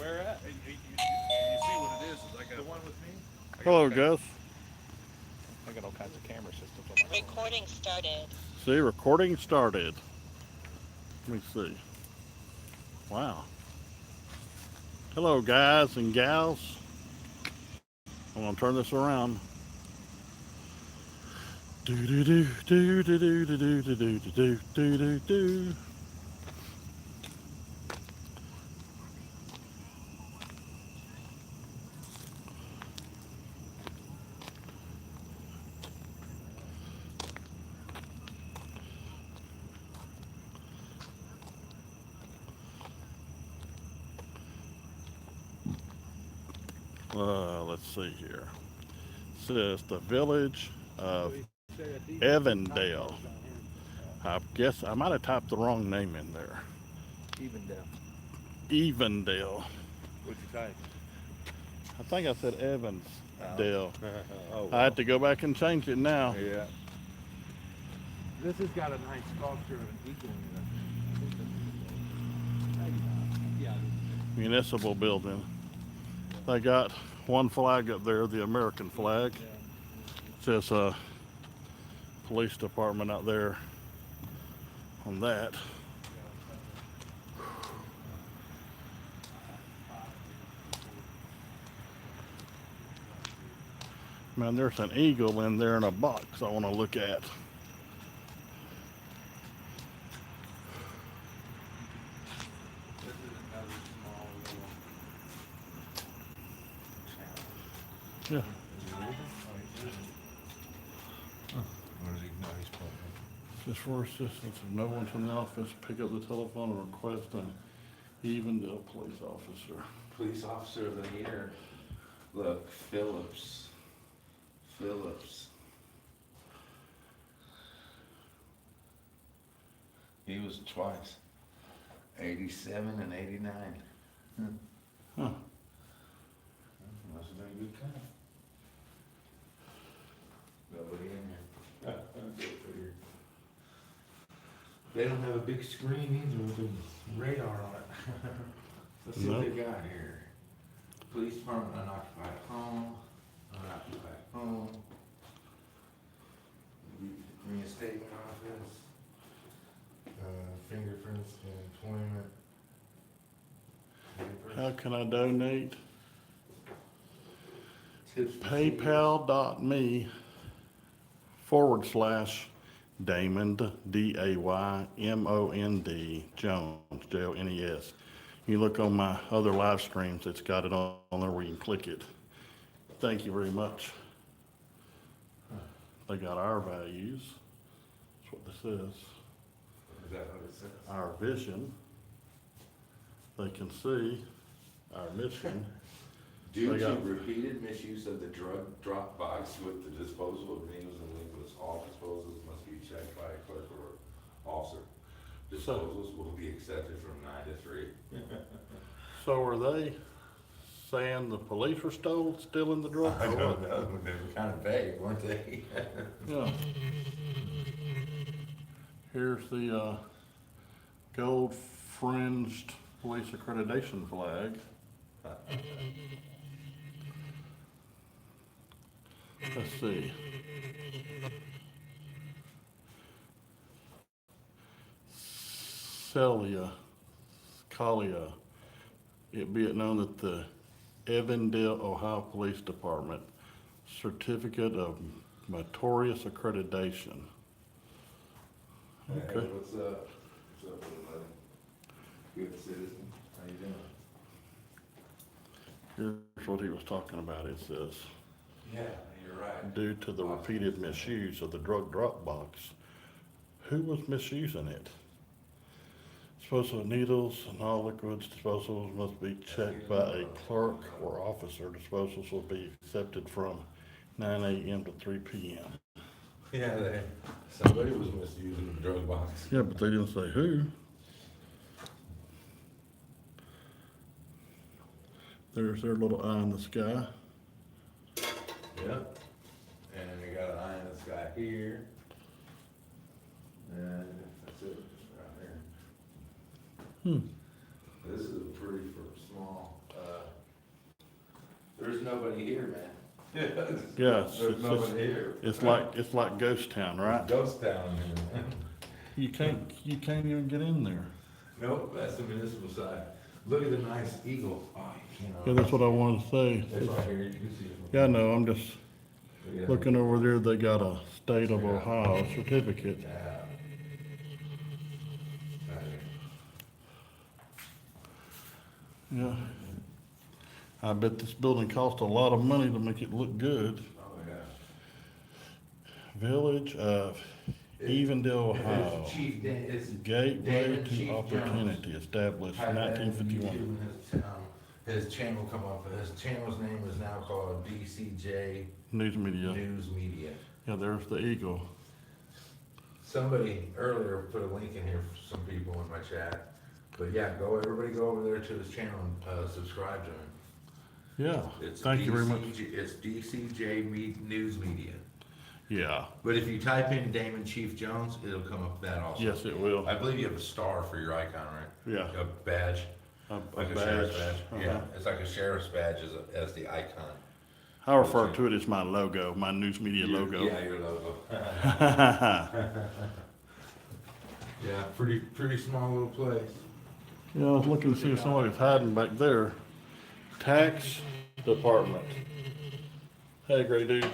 Where at? And you see what it is I got the one with me. Hello, Gus. I got all kinds of camera systems on my phone. Recording started. See, recording started. Let me see. Wow. Hello, guys and gals. I'm gonna turn this around. Do do do do do do do do do do do do do. Let's see here. It says the village of Evendale. I guess I might have typed the wrong name in there. Evendale. Evendale. What'd you type? I think I said Evansdale. Oh, I had to go back and change it now. Yeah. This has got a nice sculpture of an eagle in it. Yeah. Municipal building. They got one flag up there, the American flag. It says police department out there on that. Man, there's an eagle in there in a box I want to look at. Yeah. Just for assistance, if no one's in the office, pick up the telephone and request an Evendale police officer. Police officer of the year. Look, Phillips. He was twice. 87 and 89. Huh. Must have been a good time. Nobody in there. They don't have a big screen either with a radar on it. Let's see what they got here. Police department, unoccupied home. Reinstatement office. Fingerprints and employment. How can I donate? Tips. PayPal.me / Daymond, Daymond, Jones, Jones. You look on my other live streams, it's got it on there where you can click it. Thank you very much. They got our values. That's what this is. Is that what it says? Our vision. They can see our mission. Due They to got- repeated misuse of the drug drop box with the disposal of needles and liquids, all disposals must be checked by a clerk or officer. Disposals will be accepted from 9 to 3. So are they saying the police are still in the drug? I don't know, they were kind of vague, weren't they? Yeah. Here's the gold fringed police accreditation flag. Let's see. Kalia, it be it known that the Evendale, Ohio Police Department Certificate of Meritorious Accreditation. Hey, Okay. what's up? What's up, everybody? Good citizen, how you doing? Here's what he was talking about. It says, Yeah, you're right. due to the repeated misuse of the drug drop box, who was misusing it? Disposal of needles and all liquids disposals must be checked by a clerk or officer. Disposals will be accepted from 9 a.m. to 3 p.m. Yeah, somebody was misusing the drug box. Yeah, but they didn't say who. There's their little eye in the sky. Yep. And they got an eye in the sky here. And that's it, right there. This is a pretty small There's nobody here, man. Yes, There's nobody here. it's like ghost town, right? Ghost town here, man. You can't even get in there. Nope, that's the municipal side. Look at the nice eagle. Oh, you can't. Yeah, that's what I wanted to say. It's right here, you can see it. Yeah, I know, I'm just Yeah. looking over there, they got a state of Ohio certificate. Yeah. Right here. Yeah. I bet this building cost a lot of money to make it look good. Oh, yeah. Village of Evendale, Ohio. It's Chief Dan, it's Gateway Damon to Chief Opportunity, established Type that in 1951. YouTube and his channel come up, his channel's name is now called D.C.J. News media. News Media. Yeah, there's the eagle. Somebody earlier put a link in here for some people in my chat, but yeah, everybody go over there to his channel and, subscribe to him. Yeah, It's thank you very much. It's D.C.J. News Media. Yeah, But if you type in Damon Chief Jones, it'll come up that also. yes, it will. I believe you have a star for your icon, right? Yeah, A badge, a like a badge. sheriff's badge. Uh-huh. Yeah, it's like a sheriff's badge as the icon. I refer to it as my logo, my news media logo. Yeah, your logo. Yeah, pretty small little place. Yeah, I was looking to see if somebody's hiding back there. Tax Department. Hey, gray dude.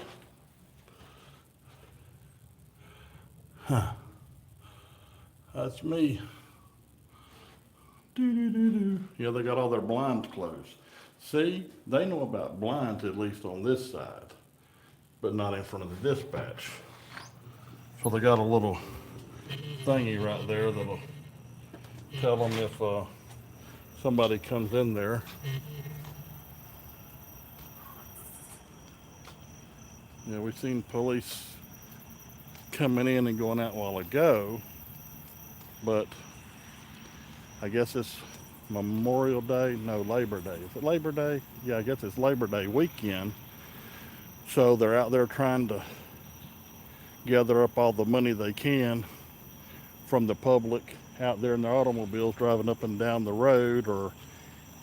Huh. That's me. Doo-doo-doo-doo. Yeah, they got all their blinds closed. See, they know about blinds at least on this side, but not in front of the dispatch. So they got a little thingy right there that'll tell them if somebody comes in there. Yeah, we've seen police coming in and going out a while ago, but I guess it's Memorial Day, no, Labor Day. Is it Labor Day? Yeah, I guess it's Labor Day weekend. So they're out there trying to gather up all the money they can from the public out there in their automobiles driving up and down the road or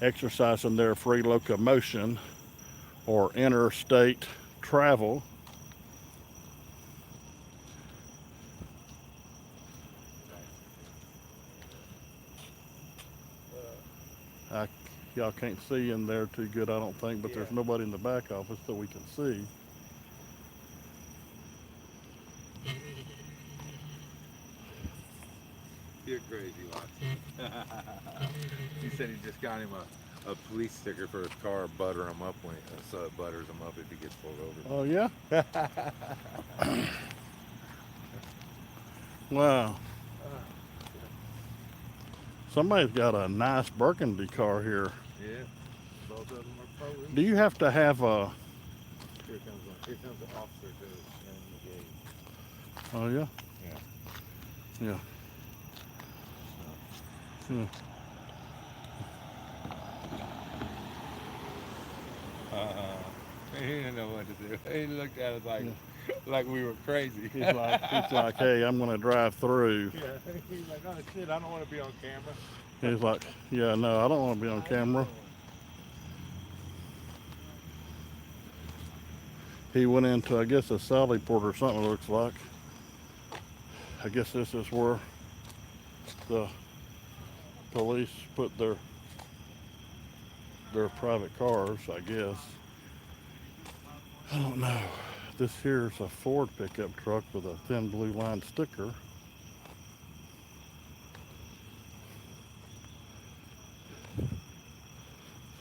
exercising their free locomotion or interstate travel. Y'all can't see in there too good, I don't think, but there's nobody in the back office that we can see. You're crazy, Watson. He said he just got him a police sticker for his car, butter him up so it butters him up if he gets pulled over. Oh yeah? Wow. Somebody's got a nice burgundy car here. Yeah, both of them are police. Do you have to have a... Here comes the officer to the gate. Oh yeah? Yeah. Yeah. Yeah. He didn't know what to do. He looked at us like we were crazy. He's like, hey, I'm gonna drive through. Yeah, he's like, oh shit, I don't want to be on camera. He's like, yeah, no, I don't want to be on camera. He went into, I guess, a Sally Port or something, it looks like. I guess this is where the police put their private cars, I guess. I don't know. This here's a Ford pickup truck with a thin blue line sticker.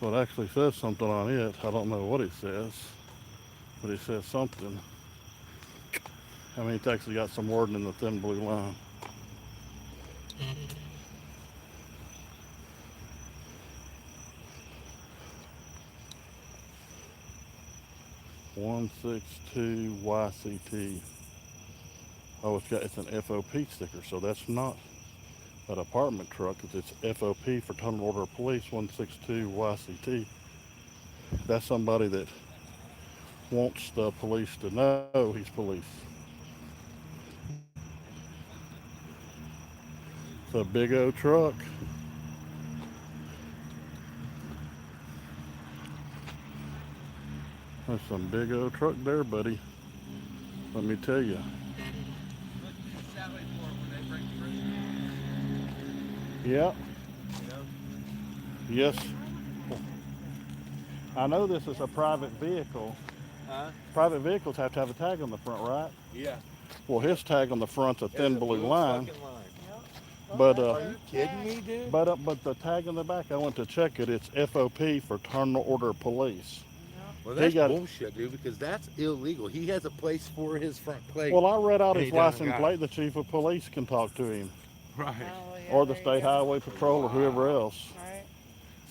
So it actually says something on it. I don't know what it says, but it says something. I mean, it's actually got some wording in the thin blue line. "162 YCT." Oh, it's an FOP sticker, so that's not a department truck. It's FOP for Tunnel Order of Police 162 YCT. That's somebody that wants the police to know he's police. It's a big old truck. That's some big old truck there, buddy. Let me tell you. Yep. Yes. I know this is a private vehicle. Huh? Private vehicles have to have a tag on the front, right? Yeah. Well, his tag on the front's a thin blue line, Fucking line. but Are you kidding me, dude? but the tag on the back, I went to check it. It's FOP, Fraternal Order of Police. Well, He that's got- bullshit, dude, because that's illegal. He has a place for his front plate. Well, I read out And his he doesn't license got plate. The chief of police can talk to him, right. Oh, yeah, or the there you state go. highway patrol, or whoever else. Right.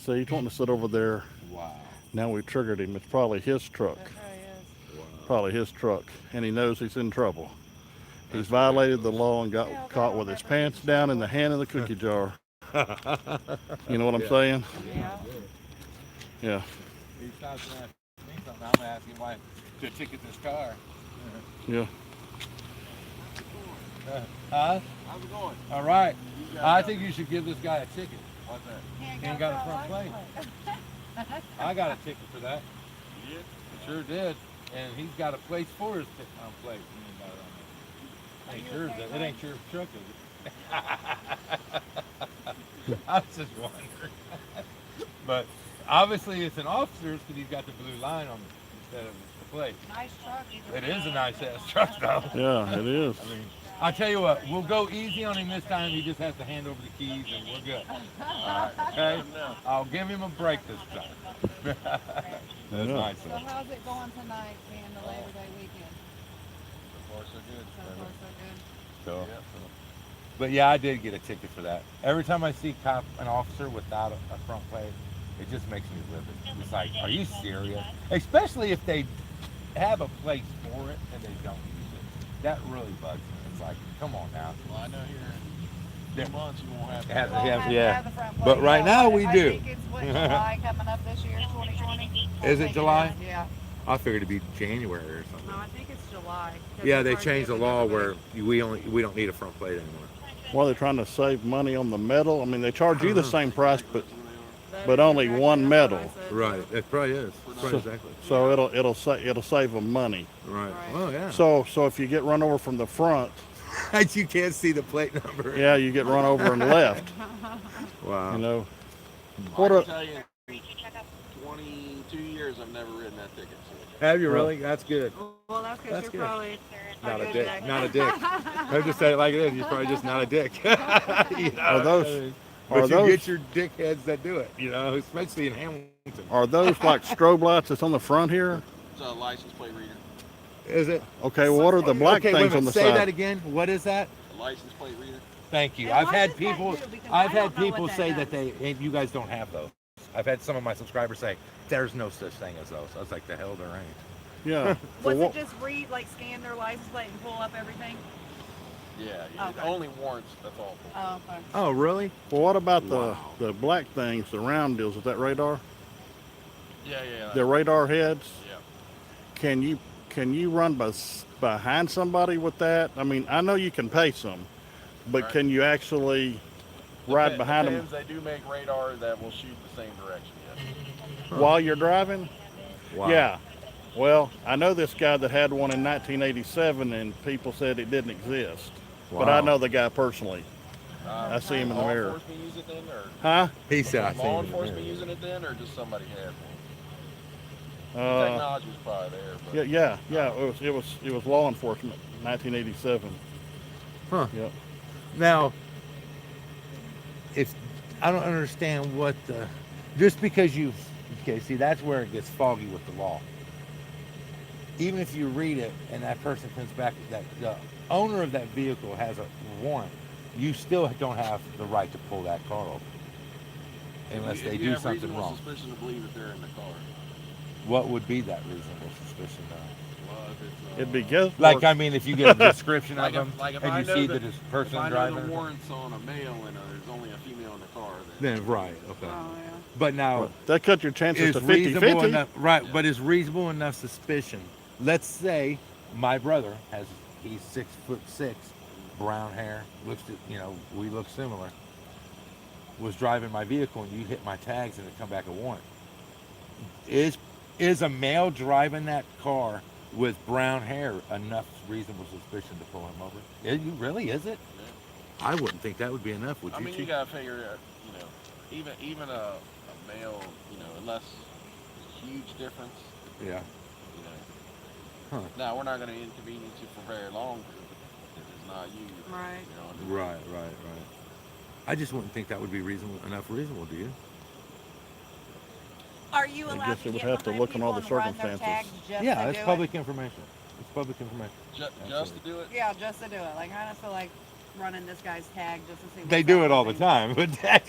See, he's wanting to sit over there. Wow. Now we triggered him. It's probably his truck. That probably is. Wow. Probably his truck, and he knows he's in trouble. He's violated the law and got Yeah, caught with his pants down and the hand in the cookie jar. You know what I'm saying? Yeah. Yeah. He's not gonna ask me something. I'm gonna ask him why to ticket this car. Yeah. Huh? How's it going? All right. You guys I got- think you should give this guy a ticket. What's that? He ain't got a front plate. I got a ticket for that. You did? Sure did. And he's got a place for his plate. He ain't got it on there. Ain't yours, though. It ain't your truck, is it? I was just wondering. But obviously it's an officer's because he's got the blue line on instead of the plate. Nice truck. It is a nice ass truck though. Yeah, it is. I mean, I'll tell you what, we'll go easy on him this time. He just has to hand over the keys and we're good. All right, okay? I'll give him a break this time. That's Yeah. nice. So how's it going tonight being the Labor Day weekend? So far, so good. So far, so good. So, Yeah. but yeah, I did get a ticket for that. Every time I see an officer without a front plate, it just makes me livid. It's like, are you serious? Especially if they have a place for it and they don't use it. That really bugs me. It's like, come on now. Well, I know here Yeah. in 2 months you won't have to. Have- We'll have to yeah. have the front plate. But right Yeah, now we I do. think it's what, July coming up this year, 2020. Is it July? Yeah. I figured it'd be January or something. No, I think it's July. 'cause Yeah, it's they hard to changed the get law the where we don't need a front plate anymore. Well, they're trying to save money on the metal. I mean, they charge you the same price, but That is only exactly one what I medal. said. Right, it probably is. Probably So- exactly. so it'll save them money. Right. Right. Well, yeah. So if you get run over from the front, You can't see the plate number. yeah, you get run over and left. Wow. You know. I What can a tell you, in 22 years I've never ridden that ticket. So. Have you really? That's good. Well, that's because That's you're good. probably Not a good dick. guy. Not a dick. I'll just say it like it is. You're probably just not a dick. You know? Are those- But are you those- get your dickheads that do it. You know, especially in Hamilton. Are those like strobe lights that's on the front here? It's a license plate reader. Is it? Okay, well, what are the black Okay, wait a things on minute. the Say side? that again. What is that? A license plate reader. Thank you. And I've what had does that people. do? Because I've I had don't know people what say that that hey, you guys don't have those. I've had some of my subscribers say there's no such thing as those. I was like, the hell there ain't. Yeah. Was Well, it just read, like scan their license plate and pull up everything? Yeah, it Okay. only warrants. That's all. Oh, okay. Oh, really? well, what about Wow. the black things, the round deals? Is that radar? Yeah. The radar heads? Yeah. Can you run behind somebody with that? I mean, I know you can pace them, but Right. can you actually ride behind them Depends. They do make radar that will shoot the same direction. Yes. while you're driving? Wow. Yeah. Well, I know this guy that had one in 1987, and people said it didn't exist. But I Wow. know the guy personally. I see him in the Law mirror. enforcement use it then, or Huh? He said, I law think. enforcement using it then, or just somebody had one? Uh, Technology was probably there. But yeah. It was law enforcement, 1987. Huh. Yep. Now, if I don't understand what the just because you okay, see that's where it gets foggy with the law. Even if you read it and that person comes back that the owner of that vehicle has a warrant, you still don't have the right to pull that car over unless If they you do have something reasonable wrong. suspicion to believe that they're in the car. What would be that reasonable suspicion? Well, if it's, It'd be good. Like I mean, if you get a description Like of if- them like if and I you know see that- that this if person I know driving, the warrants on a male and there's only a female in the car, then right, okay. Oh, yeah. But now. That cut your chances Is to reasonable 50-50. enough, right? But is reasonable enough suspicion. Let's say my brother he's 6'6", brown hair, looks we look similar. Was driving my vehicle and you hit my tags and it come back a warrant. Is Is a male driving that car with brown hair enough reasonable suspicion to pull him over? Really, is it? Yeah. I wouldn't think that would be enough, would I you? mean, you Chief? gotta figure, you know, even a male, you know, unless there's a huge difference, Yeah. you know. Huh. Now we're not gonna inconvenience you for very long because it's not you. Right. You know. Right. I just wouldn't think that would be reasonable, do you? Are you I allowed guess to it would get have to behind look in people all the and run their circumstances. tags just Yeah, to it's do public information. It's public information. Just to do it. it? Yeah, just to do it. Like I just feel like running this guy's tag just to see. They what's do it all the happening. time,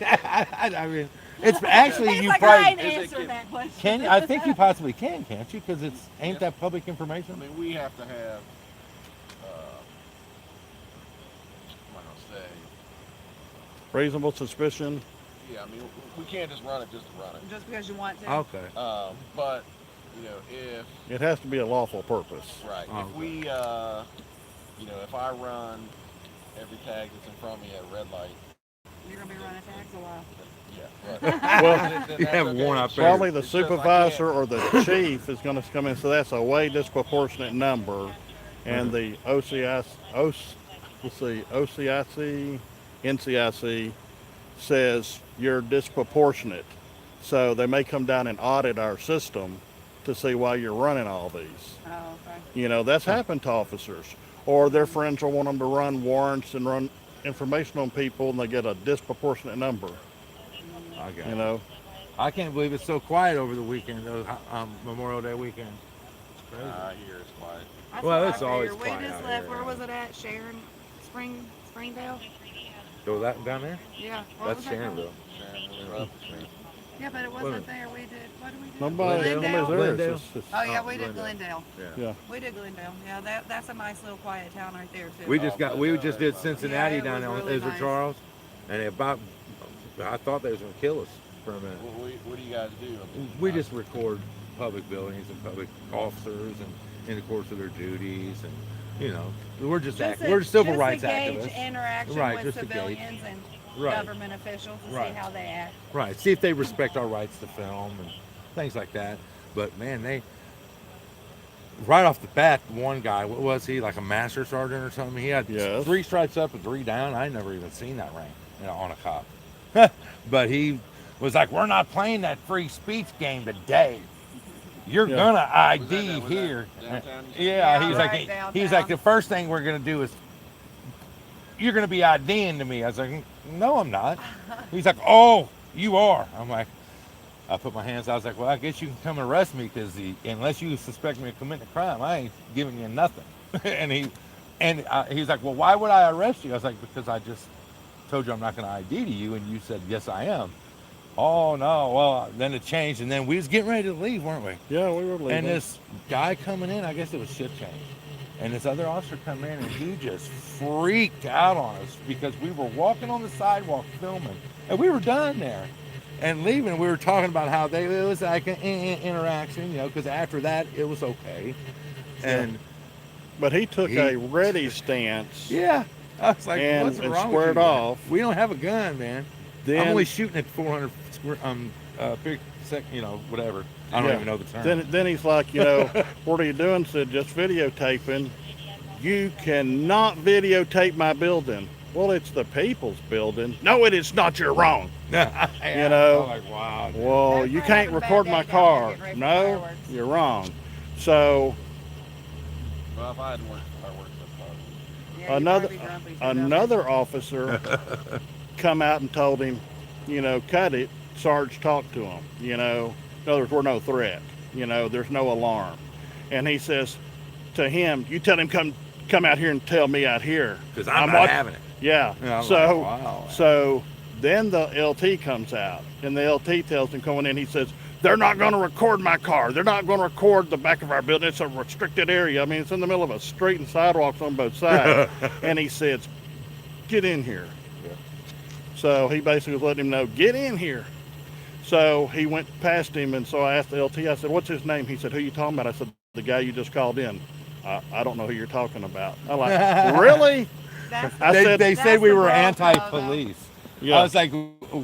but I mean, it's actually He's you like, I probably ain't Is it answering get- that question. can. I think you possibly can, can't you? Because it's ain't Yeah. that public I information? mean, we have to have. What am I gonna say? Reasonable suspicion. Yeah, I mean, we can't just run it just to run it. Just because you want to. Okay. But you know, if It has to be a lawful purpose. right, Oh, if okay. we, you know, if I run every tag that's in front of me at a red light, You're gonna be running tags a while. yeah, right. Well, Then You that's have okay. worn out Probably the It's just I can't- supervisor or the chief is going to come in. So that's a way disproportionate number, and the OCIC, NCIC says you're disproportionate. So they may come down and audit our system to see why you're running all these. Oh, okay. You know, that's happened to officers. Or their friends will want them to run warrants and run information on people, and they get a disproportionate number. I got You it. know, I can't believe it's so quiet over the weekend, Memorial Day weekend. Crazy. I hear it's quiet. That's Well, what it's I always figured. We quiet just out left. here, Where yeah. was it at? Springdale? So that down there? Yeah. What That's was that called? Sharonville. Yeah, but it What? wasn't there. We did. What did we do? nobody's Glendale? there. Glendale? It's just- Oh yeah, Oh, we did Glendale. Glendale. yeah. We did Glendale. Yeah, that's a nice little quiet town right there too. We just did Cincinnati Yeah, it down was there on really Ezra nice. Charles, and I thought they was gonna kill us for a minute. What do you guys do? I mean, We just record public buildings and public officers and in the course of their duties, and you know, we're just we're civil rights to gauge activists. interaction Right, with just to gauge. civilians and Right. government officials to Right. see how they act. Right. See if they respect our rights to film and things like that. But man, they right off the bat, one guy, what was he, like a master sergeant or something? He had Yes. 3 stripes up and 3 down. I never even seen that rank, on a cop. But he was like, "We're not playing that free speech game today. You're Yeah. gonna ID was that here." downtown? Yeah, Yeah, he's right like, downtown. he's like, the first thing we're gonna do is you're gonna be IDing to me. I was like, "No, I'm not." He's like, "Oh, you are." I'm like, I put my hands out. I was like, "Well, I guess you can come arrest me because unless you suspect me of committing a crime, I ain't giving you nothing." and he's like, "Well, why would I arrest you?" I was like, "Because I just told you I'm not going to ID to you, and you said yes, I am." "Oh no." Well, then it changed, and then we was getting ready to leave, weren't we? Yeah, we were leaving. And this guy coming in, I guess it was shift change. And this other officer come in and he just freaked out on us because we were walking on the sidewalk filming and we were done there and leaving. We were talking about how it was like an interaction, you know, because after that it was okay. And But he took He- a ready stance. yeah, I was like, And- what's and wrong squared with you, man? off. We don't have a gun, man. Then, I'm only shooting at 400 square, you know, whatever. I don't Yeah. even know the term. then he's like, you know, what are you doing? Said, just videotaping. You cannot videotape my building. Well, it's the people's building. No, it is not. You're wrong. Yeah, You know, I'm like, wow. dude. Well, They're you probably can't having a bad record day my down there car. getting ready for No, fireworks. you're wrong. So Well, if I had to work fireworks, I'd probably. Yeah, you'd another probably be grumpy too, another officer come out and told him, you know, cut it. Sarge talked to him. You know, in other words, we're no threat. You know, there's no alarm. And he says to him, "You tell him come out here and tell me out here, Because I'm not having it. Yeah. Yeah, I'm So like, wow. so then the LT comes out, and the LT tells him coming in. He says, "They're not going to record my car. They're not going to record the back of our building. It's a restricted area. I mean, it's in the middle of a street and sidewalks on both sides." And he says, "Get in here." Yeah. So he basically was letting him know, "Get in here." So he went past him, and so I asked the LT. I said, "What's his name?" He said, "Who you talking about?" I said, "The guy you just called in." I don't know who you're talking about. I'm like, "Really?" That's I they said- they said That's we the were bro code, anti-police. Yeah. I was like,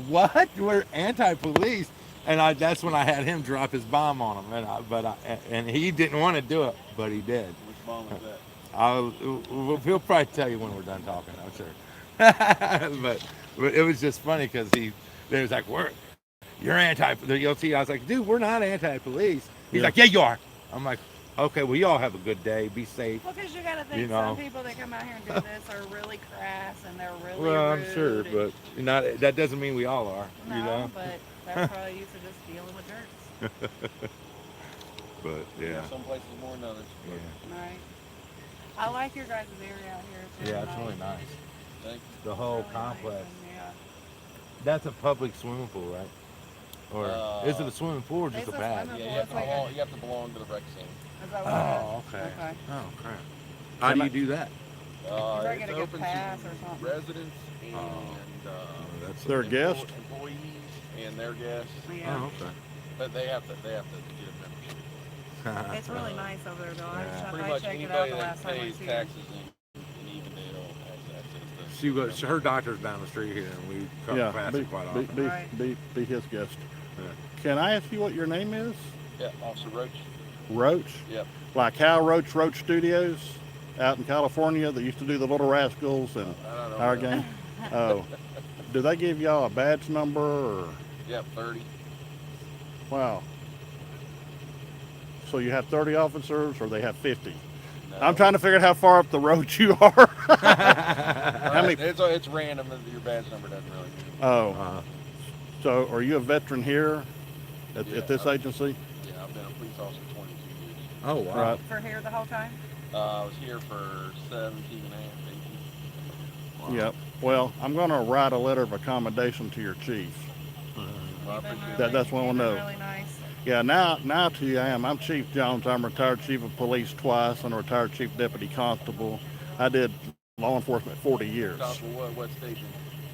"What? We're anti-police?" that's when I had him drop his bomb on him, and he didn't want to do it, but he did. Which bomb was that? He'll probably tell you when we're done talking, I'm sure. but it was just funny because they was like, you're you'll see, I was like, dude, we're not anti-police. He's Yeah. like, yeah, you are. I'm like, okay, well, y'all have a good day. Be safe. Well, because you got to think You know. some people that come out here and do this are really crass and they're really Well, I'm rude sure, and- but that doesn't mean we all are. no, You know. but they're probably used to just dealing with jerks. But yeah. Some places more than others. But Right. I like your guys' area out here. It's Yeah, it's really nice. thank you. The It's whole really nice complex. and, yeah. That's a public swimming pool, right? Or is it a swimming pool or just It's a a pad? swimming Yeah, pool. you have, It's to like belong, you have to belong to the rec center. Is that what it is? Oh, okay. Okay. Oh, crap. How do you do that? gotta It's get a good open pass to or something. residents and That's Their guest? employees and their guests, Yeah. Oh, okay. but they have to get a membership. It's really nice over there, though. Yeah. Pretty I much checked it out anybody the that last time I pays was here. taxes in Evendale has access to. She was her doctor's down the street here, and we Yeah, pass be, it quite be, often. be, Right. be his guest. Yeah. Can I ask you what your name is? Yeah, Officer Roach. Roach? Yep. Like Hal Roach, Roach Studios out in California that used to do the Little Rascals and I don't know. our game? Oh. Do they give y'all a badge number or? Yep, 30. Wow. So you have 30 officers or they have 50? No. I'm trying to figure out how far up the road you are. How many- It's random. Your badge number doesn't really mean. Oh, Uh, so are you a veteran here at Yeah, this agency? Yeah, I've been a police officer 22 years. oh wow. Right. For here the whole time? I was here for 17 and a half, 18. Yep. Well, I'm going to write a letter of accommodation to your chief. Well, I You've been appreciate That- that's what I you've wanna been know. really nice. Yeah, now to you I am. I'm Chief Jones. I'm retired chief of police twice and a retired chief deputy constable. I did law enforcement 40 years. Constable, what station?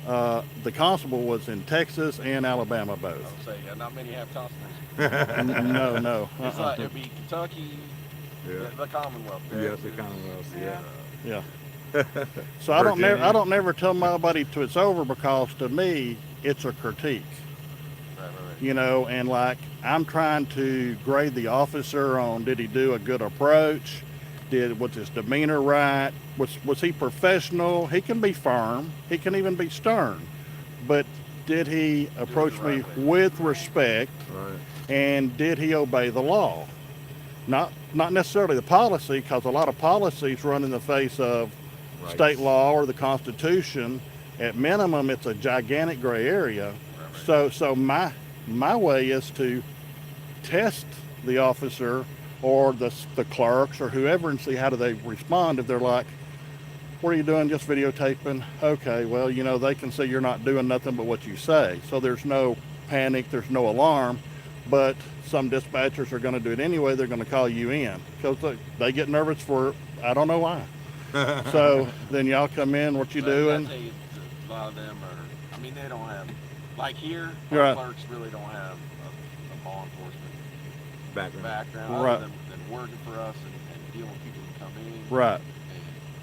The constable was in Texas and Alabama I both. would say not many have constables. No. It's like it'd be Kentucky, Yeah. the Commonwealth. Yes, the Commonwealth. Yeah. Yeah. Yeah. So I don't Virginia. never tell nobody till it's over because to me it's a critique. Right. You know, and like I'm trying to grade the officer on did he do a good approach? Was his demeanor right? Was he professional? He can be firm. He can even be stern. But did he approach me right way. with respect? Right. And did he obey the law? Not necessarily the policy, because a lot of policies run in the face of Right. state law or the Constitution. At minimum, it's a gigantic gray area. So my way is to test the officer or the clerks or whoever and see how do they respond. If they're like, what are you doing? Just videotaping? Okay, well, you know, they can see you're not doing nothing but what you say. So there's no panic, there's no alarm, but some dispatchers are going to do it anyway. They're going to call you in because they get nervous for, I don't know why. So then y'all come in, what you But I doing? tell you, a lot of them are. I mean, they don't have like here. Right. Our clerks really don't have a law enforcement background Right. other than working for us and dealing with people who come in. Right,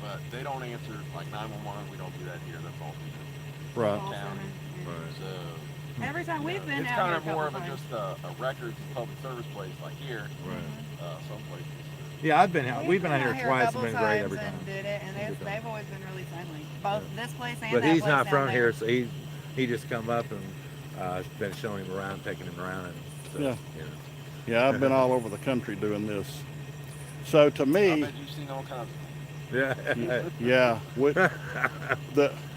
But they don't answer like 911. We don't do that here. That's all we do. right. Call center. Right. So Every time we've been it's out kind here of a more couple of a, times. just a records and public service place like here. Right. Some places. Yeah, I've been out. We've been out here a twice couple and been great times every time. and did it, and Every time. they've always been really friendly. Both this place and But that he's place not down from there. here, so he just come up and been showing him around, taking him around, and so, Yeah. you know. Yeah, I've been all over the country doing this. So to I me, bet you've seen all kinds of Yeah. yeah,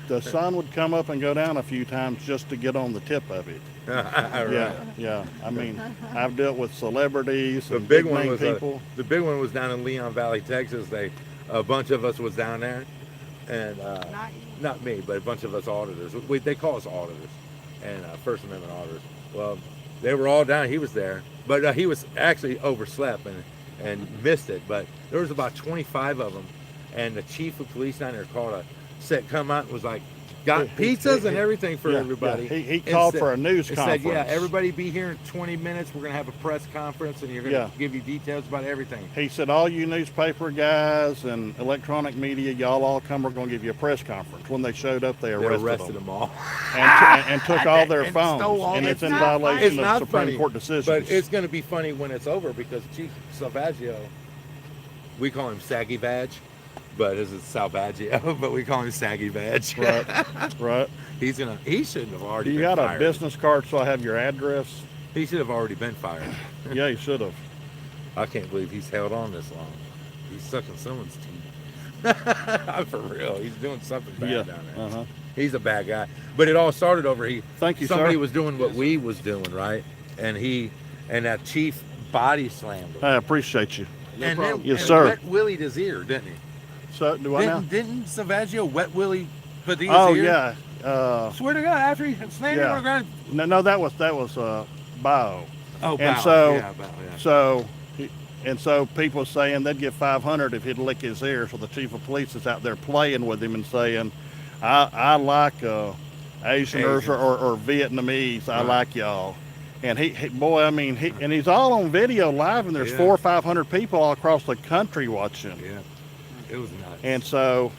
the sun would come up and go down a few times just to get on the tip of it. Right. Yeah. I mean, I've dealt with celebrities The and big big one name was people. the big one was down in Leon Valley, Texas. A bunch of us was down there, and Not you. not me, but a bunch of us auditors. They call us auditors, and First Amendment auditors. Well, they were all down. He was there, but he was actually overslept and missed it. But there was about 25 of them, and the chief of police down there come out and was like, got pizzas and everything for Yeah, everybody. yeah. He And called said- for a news it conference. said, yeah, everybody be here in 20 minutes. We're gonna have a press conference, and you're gonna Yeah. give you details about everything. He said, all you newspaper guys and electronic media, y'all all come. We're going to give you a press conference. When they showed up, they They arrested, arrested them them all. and took all their And phones. stole all And their- it's in It's not funny. violation It's of not Supreme funny, Court decisions. But it's gonna be funny when it's over because Chief Salvaggio, we call him Saggy Vag, but this is Salvaggio, but we call him Saggy Vag. right, right. He shouldn't have already You been got fired. a business card so I have your address? He should have already been fired. Yeah, you should have. I can't believe he's held on this long. He's sucking someone's teeth. For real, he's doing something bad Yeah. down there. Uh-huh. He's a bad guy. But it all started over Thank you, somebody sir. was doing what we was doing, right? And that chief body slammed him. I appreciate you. And problem. then Yes, and sir. wet willied his ear, didn't he? So do I now? Didn't Salvaggio wet willie put his Oh ear? yeah. Swear to God, after he slammed him Yeah. on the ground. No, that was bio. Oh, And Bow. so- Yeah, Bow, yeah. So people saying they'd give $500 if he'd lick his ear. So the chief of police is out there playing with him and saying, I like Asianers or Vietnamese. I Right. like y'all. And and he's all on video live, and there's Yeah. 400 or 500 people all across the country watching. Yeah, it was nuts. And so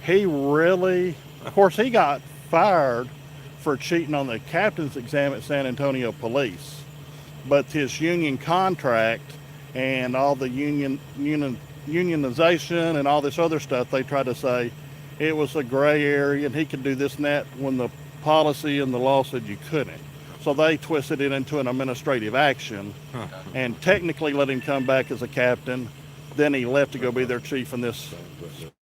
he really, of course, he got fired for cheating on the captain's exam at San Antonio Police. But his union contract and all the unionization and all this other stuff, they try to say it was a gray area and he could do this and that when the policy and the law said you couldn't. So they twisted it into an administrative action and technically let him come back as a captain. Then he left to go be their chief in this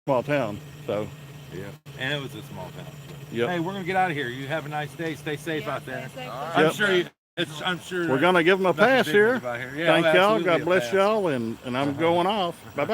small town. So, Yeah, and it was a small town. yep. Hey, we're gonna get out of here. You have a nice day. Stay safe Yeah, out there. stay safe. All right. I'm Yep. sure. I'm sure. We're going to give him a nothing pass big here. about here. Yeah, Thank y'all. absolutely God a bless pass. y'all. And I'm going off. Bye-bye.